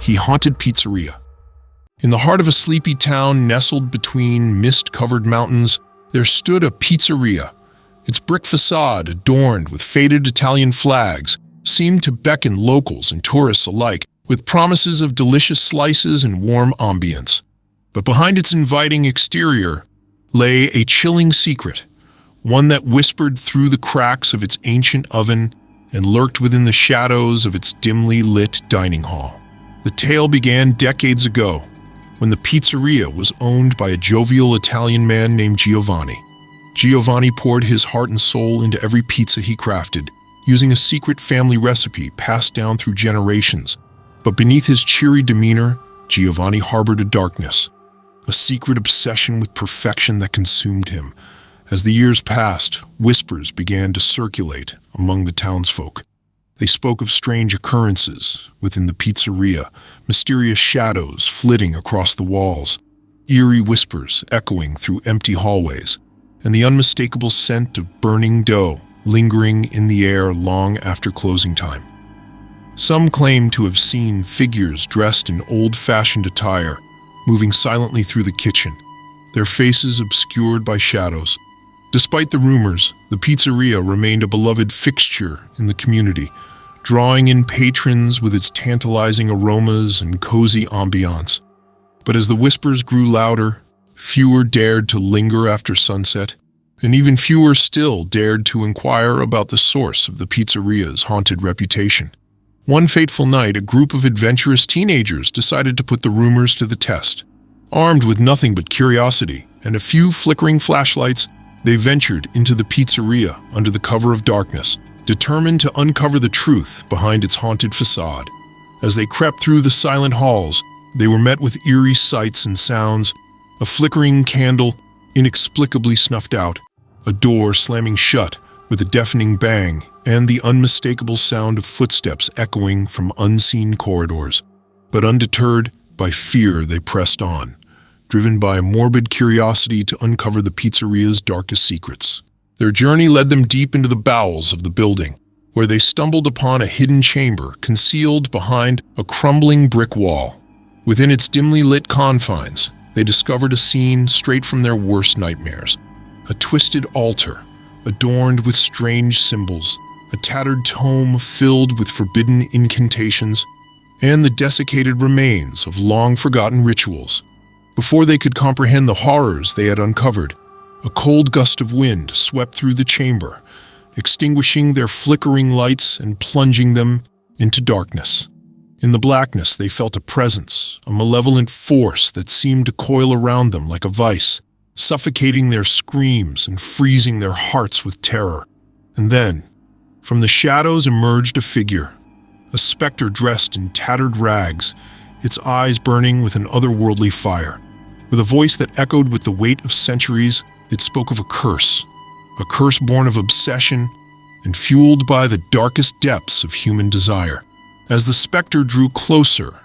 he haunted pizzeria. In the heart of a sleepy town nestled between mist-covered mountains, there stood a pizzeria. Its brick facade, adorned with faded Italian flags, seemed to beckon locals and tourists alike with promises of delicious slices and warm ambience. But behind its inviting exterior lay a chilling secret, one that whispered through the cracks of its ancient oven and lurked within the shadows of its dimly lit dining hall. The tale began decades ago, when the pizzeria was owned by a jovial Italian man named Giovanni. Giovanni poured his heart and soul into every pizza he crafted, using a secret family recipe passed down through generations. But beneath his cheery demeanor, Giovanni harbored a darkness, a secret obsession with perfection that consumed him. As the years passed, whispers began to circulate among the townsfolk. They spoke of strange occurrences within the pizzeria, mysterious shadows flitting across the walls, eerie whispers echoing through empty hallways, and the unmistakable scent of burning dough lingering in the air long after closing time. Some claim to have seen figures dressed in old-fashioned attire, moving silently through the kitchen, their faces obscured by shadows. Despite the rumors, the pizzeria remained a beloved fixture in the community, drawing in patrons with its tantalizing aromas and cozy ambiance. But as the whispers grew louder, fewer dared to linger after sunset, and even fewer still dared to inquire about the source of the pizzeria's haunted reputation. One fateful night, a group of adventurous teenagers decided to put the rumors to the test. Armed with nothing but curiosity and a few flickering flashlights, they ventured into the pizzeria under the cover of darkness, determined to uncover the truth behind its haunted facade. As they crept through the silent halls, they were met with eerie sights and sounds: a flickering candle inexplicably snuffed out, a door slamming shut with a deafening bang, and the unmistakable sound of footsteps echoing from unseen corridors. But undeterred by fear, they pressed on, driven by a morbid curiosity to uncover the pizzeria's darkest secrets. Their journey led them deep into the bowels of the building, where they stumbled upon a hidden chamber concealed behind a crumbling brick wall. Within its dimly lit confines, they discovered a scene straight from their worst nightmares: a twisted altar, adorned with strange symbols, a tattered tome filled with forbidden incantations, and the desiccated remains of long-forgotten rituals. Before they could comprehend the horrors they had uncovered, a cold gust of wind swept through the chamber, extinguishing their flickering lights and plunging them into darkness. In the blackness, they felt a presence, a malevolent force that seemed to coil around them like a vice, suffocating their screams and freezing their hearts with terror. And then, from the shadows emerged a figure, a specter dressed in tattered rags, its eyes burning with an otherworldly fire. With a voice that echoed with the weight of centuries, it spoke of a curse born of obsession and fueled by the darkest depths of human desire. As the specter drew closer,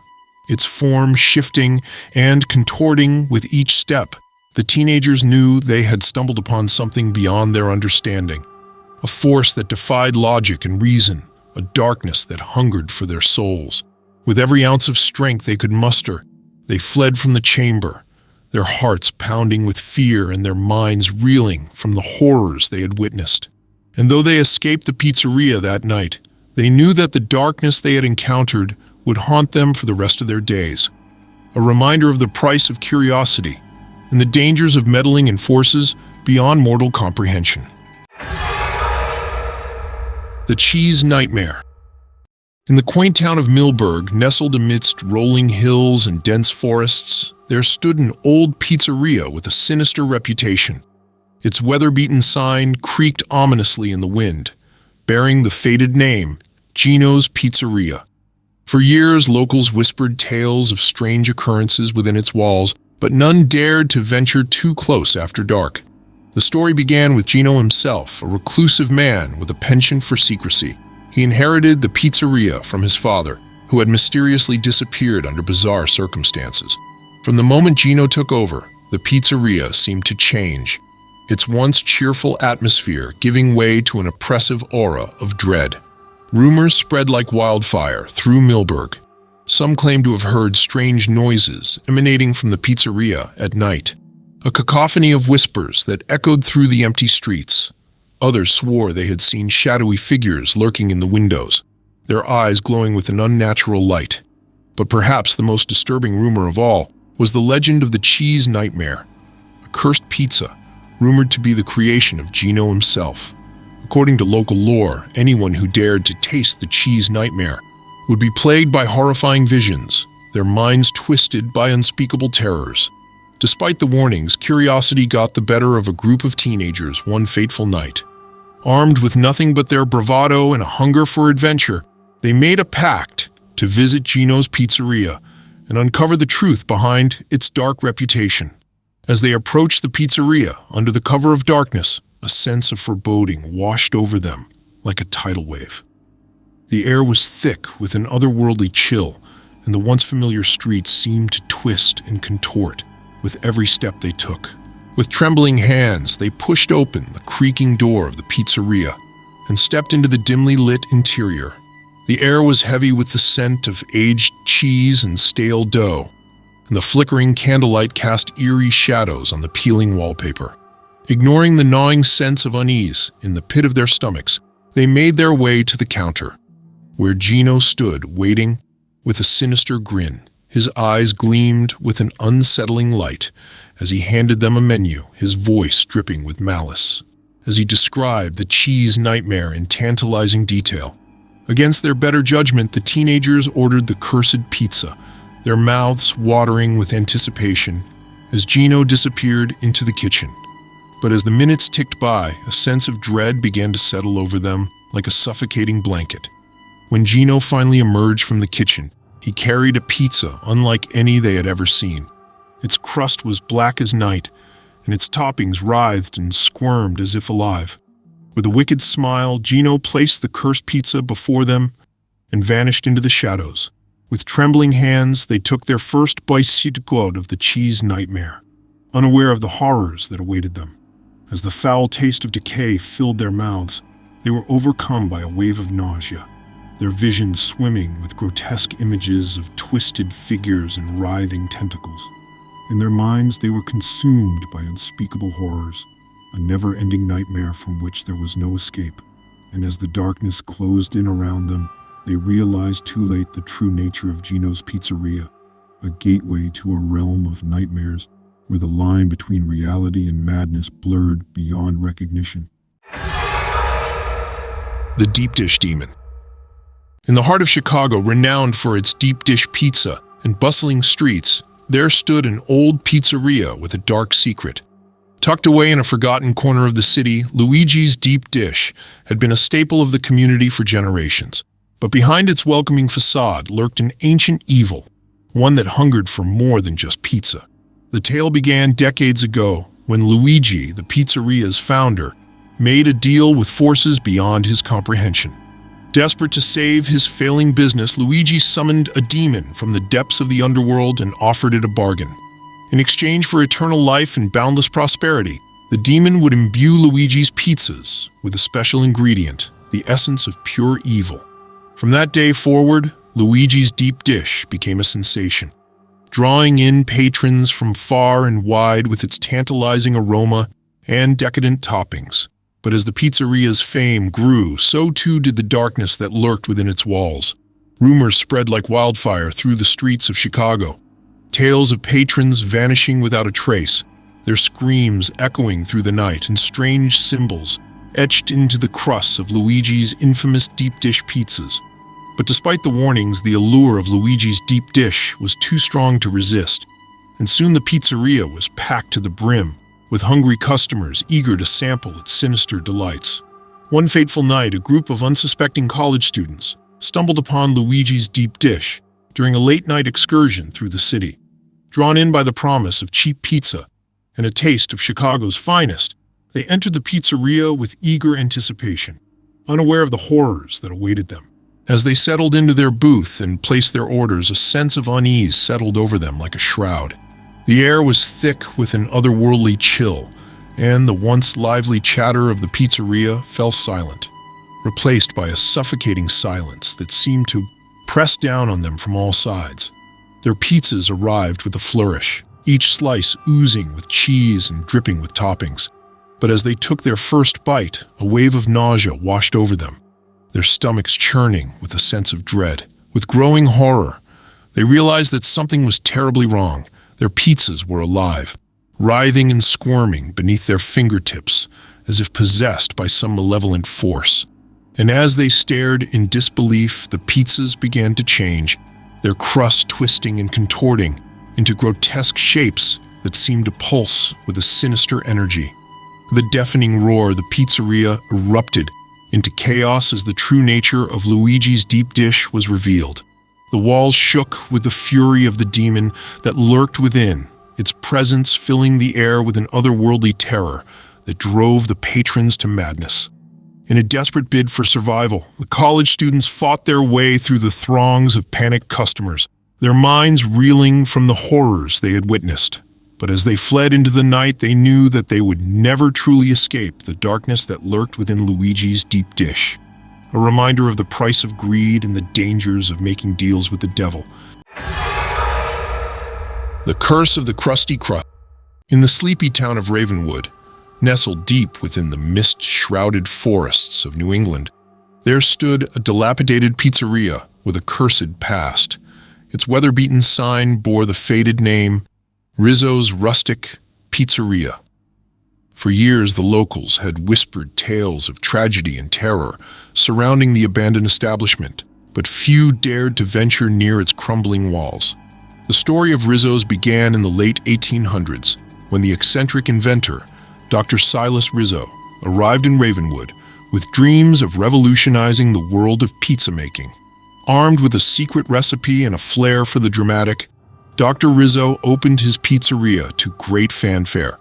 its form shifting and contorting with each step, the teenagers knew they had stumbled upon something beyond their understanding. A force that defied logic and reason, a darkness that hungered for their souls. With every ounce of strength they could muster, they fled from the chamber, their hearts pounding with fear and their minds reeling from the horrors they had witnessed. And though they escaped the pizzeria that night, they knew that the darkness they had encountered would haunt them for the rest of their days. A reminder of the price of curiosity and the dangers of meddling in forces beyond mortal comprehension. The Cheese Nightmare. In the quaint town of Milburg, nestled amidst rolling hills and dense forests, there stood an old pizzeria with a sinister reputation. Its weather-beaten sign creaked ominously in the wind, bearing the faded name, Gino's Pizzeria. For years, locals whispered tales of strange occurrences within its walls, but none dared to venture too close after dark. The story began with Gino himself, a reclusive man with a penchant for secrecy. He inherited the pizzeria from his father, who had mysteriously disappeared under bizarre circumstances. From the moment Gino took over, the pizzeria seemed to change, its once cheerful atmosphere giving way to an oppressive aura of dread. Rumors spread like wildfire through Milburg. Some claim to have heard strange noises emanating from the pizzeria at night, a cacophony of whispers that echoed through the empty streets. Others swore they had seen shadowy figures lurking in the windows, their eyes glowing with an unnatural light. But perhaps the most disturbing rumor of all was the legend of the cheese nightmare, a cursed pizza rumored to be the creation of Gino himself. According to local lore, anyone who dared to taste the cheese nightmare would be plagued by horrifying visions, their minds twisted by unspeakable terrors. Despite the warnings, curiosity got the better of a group of teenagers one fateful night. Armed with nothing but their bravado and a hunger for adventure, they made a pact to visit Gino's pizzeria and uncover the truth behind its dark reputation. As they approached the pizzeria under the cover of darkness, a sense of foreboding washed over them like a tidal wave. The air was thick with an otherworldly chill, and the once familiar streets seemed to twist and contort with every step they took. With trembling hands, they pushed open the creaking door of the pizzeria and stepped into the dimly lit interior. The air was heavy with the scent of aged cheese and stale dough, and the flickering candlelight cast eerie shadows on the peeling wallpaper. Ignoring the gnawing sense of unease in the pit of their stomachs, they made their way to the counter, where Gino stood waiting with a sinister grin. His eyes gleamed with an unsettling light as he handed them a menu, his voice dripping with malice, as he described the cheese nightmare in tantalizing detail. Against their better judgment, the teenagers ordered the cursed pizza, their mouths watering with anticipation as Gino disappeared into the kitchen. But as the minutes ticked by, a sense of dread began to settle over them like a suffocating blanket. When Gino finally emerged from the kitchen, he carried a pizza unlike any they had ever seen. Its crust was black as night, and its toppings writhed and squirmed as if alive. With a wicked smile, Gino placed the cursed pizza before them and vanished into the shadows. With trembling hands, they took their first bite of the cheese nightmare, unaware of the horrors that awaited them. As the foul taste of decay filled their mouths, they were overcome by a wave of nausea, their visions swimming with grotesque images of twisted figures and writhing tentacles. In their minds, they were consumed by unspeakable horrors, a never-ending nightmare from which there was no escape. And as the darkness closed in around them, they realized too late the true nature of Gino's pizzeria, a gateway to a realm of nightmares where the line between reality and madness blurred beyond recognition. The deep dish demon. In the heart of Chicago, renowned for its deep dish pizza and bustling streets, there stood an old pizzeria with a dark secret. Tucked away in a forgotten corner of the city, Luigi's Deep Dish had been a staple of the community for generations. But behind its welcoming facade lurked an ancient evil, one that hungered for more than just pizza. The tale began decades ago when Luigi, the pizzeria's founder, made a deal with forces beyond his comprehension. Desperate to save his failing business, Luigi summoned a demon from the depths of the underworld and offered it a bargain. In exchange for eternal life and boundless prosperity, the demon would imbue Luigi's pizzas with a special ingredient, the essence of pure evil. From that day forward, Luigi's Deep Dish became a sensation, drawing in patrons from far and wide with its tantalizing aroma and decadent toppings. But as the pizzeria's fame grew, so too did the darkness that lurked within its walls. Rumors spread like wildfire through the streets of Chicago, tales of patrons vanishing without a trace, their screams echoing through the night, and strange symbols etched into the crusts of Luigi's infamous deep dish pizzas. But despite the warnings, the allure of Luigi's Deep Dish was too strong to resist, and soon the pizzeria was packed to the brim, with hungry customers eager to sample its sinister delights. One fateful night, a group of unsuspecting college students stumbled upon Luigi's Deep Dish during a late-night excursion through the city. Drawn in by the promise of cheap pizza and a taste of Chicago's finest, they entered the pizzeria with eager anticipation, unaware of the horrors that awaited them. As they settled into their booth and placed their orders, a sense of unease settled over them like a shroud. The air was thick with an otherworldly chill, and the once lively chatter of the pizzeria fell silent, replaced by a suffocating silence that seemed to pressed down on them from all sides. Their pizzas arrived with a flourish, each slice oozing with cheese and dripping with toppings. But as they took their first bite, a wave of nausea washed over them, their stomachs churning with a sense of dread. With growing horror, they realized that something was terribly wrong. Their pizzas were alive, writhing and squirming beneath their fingertips, as if possessed by some malevolent force. And as they stared in disbelief, the pizzas began to change, their crust twisting and contorting into grotesque shapes that seemed to pulse with a sinister energy. With a deafening roar, the pizzeria erupted into chaos as the true nature of Luigi's deep dish was revealed. The walls shook with the fury of the demon that lurked within, its presence filling the air with an otherworldly terror that drove the patrons to madness. In a desperate bid for survival, the college students fought their way through the throngs of panicked customers, their minds reeling from the horrors they had witnessed. But as they fled into the night, they knew that they would never truly escape the darkness that lurked within Luigi's deep dish. A reminder of the price of greed and the dangers of making deals with the devil. The Curse of the Krusty Crust. In the sleepy town of Ravenwood, nestled deep within the mist-shrouded forests of New England, there stood a dilapidated pizzeria with a cursed past. Its weather-beaten sign bore the faded name, Rizzo's Rustic Pizzeria. For years, the locals had whispered tales of tragedy and terror surrounding the abandoned establishment, but few dared to venture near its crumbling walls. The story of Rizzo's began in the late 1800s, when the eccentric inventor, Dr. Silas Rizzo, arrived in Ravenwood with dreams of revolutionizing the world of pizza making. Armed with a secret recipe and a flair for the dramatic, Dr. Rizzo opened his pizzeria to great fanfare,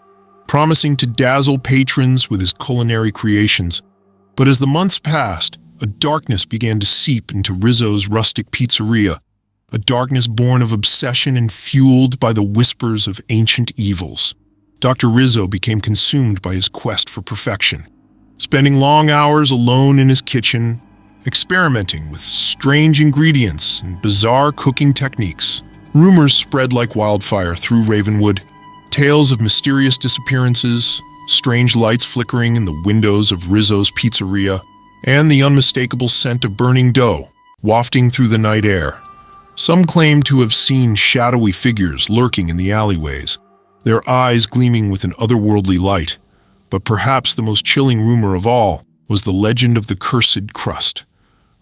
promising to dazzle patrons with his culinary creations. But as the months passed, a darkness began to seep into Rizzo's rustic pizzeria, a darkness born of obsession and fueled by the whispers of ancient evils. Dr. Rizzo became consumed by his quest for perfection, spending long hours alone in his kitchen, experimenting with strange ingredients and bizarre cooking techniques. Rumors spread like wildfire through Ravenwood, tales of mysterious disappearances, strange lights flickering in the windows of Rizzo's pizzeria, and the unmistakable scent of burning dough wafting through the night air. Some claimed to have seen shadowy figures lurking in the alleyways, their eyes gleaming with an otherworldly light. But perhaps the most chilling rumor of all was the legend of the cursed crust,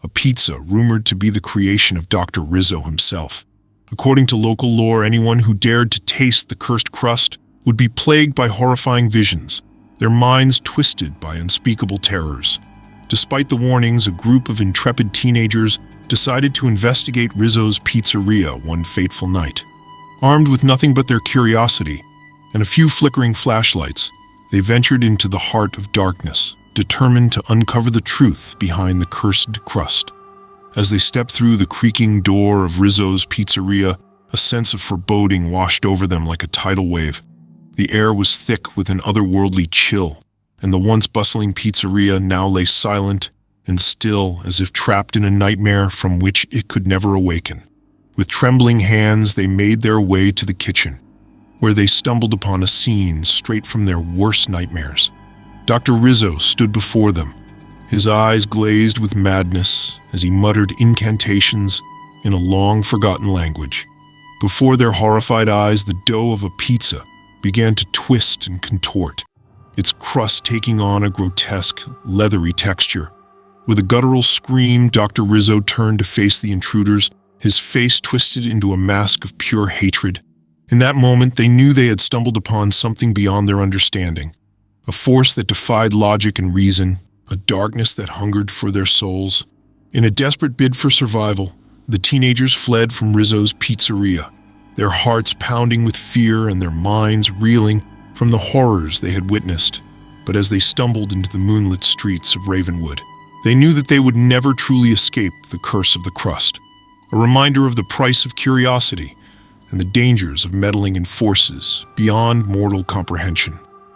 a pizza rumored to be the creation of Dr. Rizzo himself. According to local lore, anyone who dared to taste the cursed crust would be plagued by horrifying visions, their minds twisted by unspeakable terrors. Despite the warnings, a group of intrepid teenagers decided to investigate Rizzo's pizzeria one fateful night. Armed with nothing but their curiosity and a few flickering flashlights, they ventured into the heart of darkness, determined to uncover the truth behind the cursed crust. As they stepped through the creaking door of Rizzo's pizzeria, a sense of foreboding washed over them like a tidal wave. The air was thick with an otherworldly chill, and the once bustling pizzeria now lay silent and still as if trapped in a nightmare from which it could never awaken. With trembling hands, they made their way to the kitchen, where they stumbled upon a scene straight from their worst nightmares. Dr. Rizzo stood before them, his eyes glazed with madness as he muttered incantations in a long-forgotten language. Before their horrified eyes, the dough of a pizza began to twist and contort, its crust taking on a grotesque, leathery texture. With a guttural scream, Dr. Rizzo turned to face the intruders, his face twisted into a mask of pure hatred. In that moment, they knew they had stumbled upon something beyond their understanding, a force that defied logic and reason, a darkness that hungered for their souls. In a desperate bid for survival, the teenagers fled from Rizzo's pizzeria, their hearts pounding with fear and their minds reeling from the horrors they had witnessed. But as they stumbled into the moonlit streets of Ravenwood, they knew that they would never truly escape the curse of the crust, a reminder of the price of curiosity and the dangers of meddling in forces beyond mortal comprehension.